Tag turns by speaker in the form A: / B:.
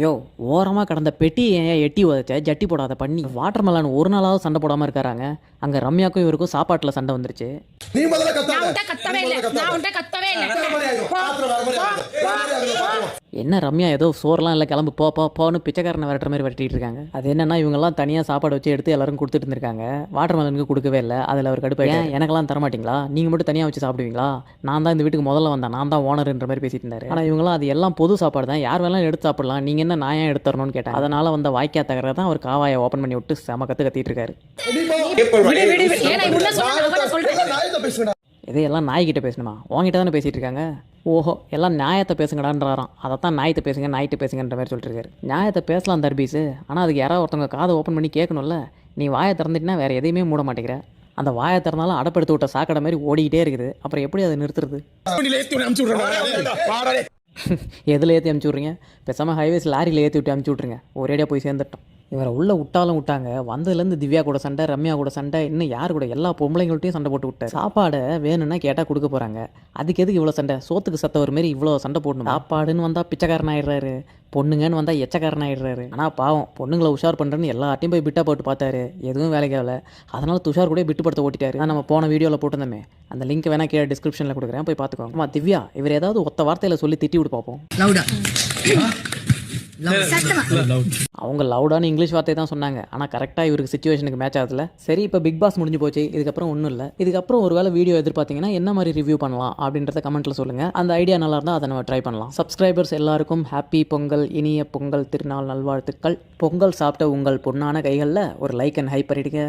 A: யோ, ஓரமாக கடந்த பெட்டி ஏன் எட்டி உதச்ச ஜட்டி போடாத பண்ணி வாட்டர் மெலான் ஒரு நாளாவது சண்டை போடாமல் இருக்காராங்க. அங்கே ரம்யாக்கும் இவருக்கும் சாப்பாட்டில் சண்டை வந்துருச்சு. என்ன ரம்யா ஏதோ சோறெல்லாம் இல்லை கிளம்பு போன்னு பிச்சைக்காரனை விரட்டுற மாதிரி விரட்டிட்டு இருக்காங்க. அது என்னன்னா இவங்கெல்லாம் தனியாக சாப்பாடு வச்சு எடுத்து எல்லாரும் கொடுத்துட்டு இருந்திருக்காங்க. வாட்டர் மெலனுக்கு கொடுக்கவே இல்லை. அதில் அவர் கடுப்பாக எனக்கெல்லாம் தரமாட்டிங்களா, நீங்கள் மட்டும் தனியாக வச்சு சாப்பிடுவீங்களா, நான் தான் இந்த வீட்டுக்கு முதல்ல வந்தேன், நான் தான் ஓனர்ன்ற மாதிரி பேசிட்டு இருந்தாரு. ஆனால் இவங்களாம் அது எல்லாம் பொது சாப்பாடு தான், யார் வேணாலும் எடுத்து சாப்பிடலாம், நீங்கள் என்ன நான் ஏன் எடுத்துறணும்னு கேட்டேன். அதனால வந்த வாய்க்கா தகர தான் அவர் காவாயை ஓப்பன் பண்ணி விட்டு செம கத்திட்டு இருக்காரு. இதையெல்லாம் நாய்கிட்ட பேசணுமா, உங்ககிட்ட தானே பேசிகிட்டு இருக்காங்க. ஓஹோ, எல்லாம் நியாயத்தை பேசுங்கடான்றாராம். அதைத்தான் நாயத்தை பேசுங்க நாய்கிட்ட பேசுங்கன்ற மாதிரி சொல்லிட்டு இருக்காரு. நியாயத்தை பேசலாம் தர்பீஸு, ஆனால் அதுக்கு யாராவது ஒருத்தவங்க காதை ஓப்பன் பண்ணி கேட்கணும்ல. நீ வாயை திறந்துட்டுனா வேறு எதையுமே மூட மாட்டேங்கிற. அந்த வாயை திறந்தாலும் அடப்படுத்து விட்ட சாக்கடை மாதிரி ஓடிக்கிட்டே இருக்குது. அப்புறம் எப்படி அதை நிறுத்துறது? எதில் ஏற்றி அமுச்சு விட்றீங்க? பேசாமல் ஹைவேஸ் லாரியில் ஏற்றி விட்டு அமுச்சு விட்ருங்க, ஒரேடியாக போய் சேர்ந்துட்டோம். இவரை உள்ளே விட்டாலும் விட்டாங்க, வந்ததுலேருந்து திவ்யா கூட சண்டை, ரம்யா கூட சண்டை, இன்னும் யார் கூட எல்லா பொம்பளைங்கள்ட்டையும் சண்டை போட்டு விட்டார். சாப்பாடை வேணும்னா கேட்டால் கொடுக்க போகிறாங்க, அதுக்கு எதுக்கு இவ்வளோ சண்டை? சோத்துக்கு சத்தவர் மாரி இவ்வளோ சண்டை போடணும். சாப்பாடுன்னு வந்தால் பிச்சைக்காரன் ஆயிடுறாரு, பொண்ணுங்கன்னு வந்தால் எச்சக்காரன் ஆயிடுறாரு. ஆனால் பாவம் பொண்ணுங்களை உஷார் பண்ணுறேன்னு எல்லாத்தையும் போய் பிட்டா போட்டு பார்த்தாரு, எதுவும் வேலைக்கு ஆகலை. அதனால் துஷார் கூட பிட்டு படுத்த ஓட்டிட்டாரு. நம்ம போன வீடியோவில் போட்டிருந்தோமே, அந்த லிங்க் வேணால் கீழே டிஸ்கிரிப்ஷனில் கொடுக்குறேன், போய் பார்த்துக்கோங்க. ஆமாம் திவ்யா, இவர் ஏதாவது ஒத்த வார்த்தையில் சொல்லி திட்டி விட்டு பார்ப்போம். அவங்க லவுடான இங்கிலீஷ் வார்த்தை தான் சொன்னாங்க, ஆனால் கரெக்டாக இவருக்கு சிச்சுவேஷனுக்கு மேட்ச் ஆகுதுல. சரி, இப்போ பிக் பாஸ் முடிஞ்சு போச்சு, இதுக்கப்புறம் ஒன்றும் இல்லை. இதுக்கப்புறம் ஒரு வேளை வீடியோ எதிர்பார்த்தீங்கன்னா என்ன மாதிரி ரிவ்யூ பண்ணலாம் அப்படின்றத கமெண்ட்டில் சொல்லுங்கள். அந்த ஐடியா நல்லா இருந்தால் அதை நம்ம ட்ரை பண்ணலாம். சப்ஸ்கிரைபர்ஸ் எல்லாருக்கும் ஹாப்பி பொங்கல், இனிய பொங்கல் திருநாள் நல்வாழ்த்துக்கள். பொங்கல் சாப்பிட்ட உங்கள் பொண்ணான கைகளில் ஒரு லைக் அண்ட் ஹைப் பண்ணிடுங்க.